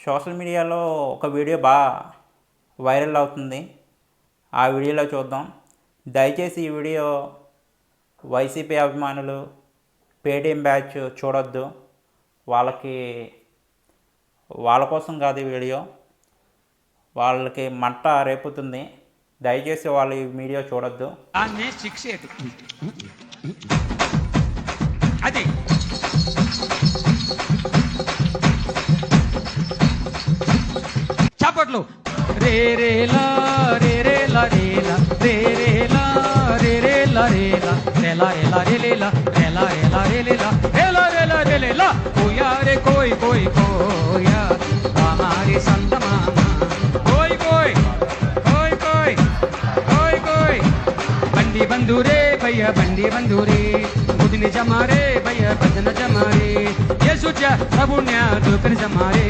Social మీడియాలో ఒక video బాగా వైరల్ అవుతుంది. ఆ వీడియోలో చూద్దాం. దయచేసి ఈ వీడియో వైసీపీ అభిమానులు పేటీఎం బ్యాచ్ చూడొద్దు. వాళ్ళ కోసం కాదు ఈ వీడియో, వాళ్ళకి మంట రేపుతుంది. దయచేసి వాళ్ళు ఈ వీడియో చూడొద్దు. అది చప్పట్లు. రే రే లా రే రే లా రే లా రే రే లా రే రే లా రే లా రే లా రే లా రే లే లా రే లా రే లా రే లే లా రే లా రే లా రే లే లా కోయా రే కోయ్ కోయ్ కోయా हमारे संत मामा कोई कोई कोई कोई कोई कोई बंदी बंदूरे भैया बंदी बंदूरे बुधनी जमारे भैया भजन जमारे ये सोचा सब दुख जमारे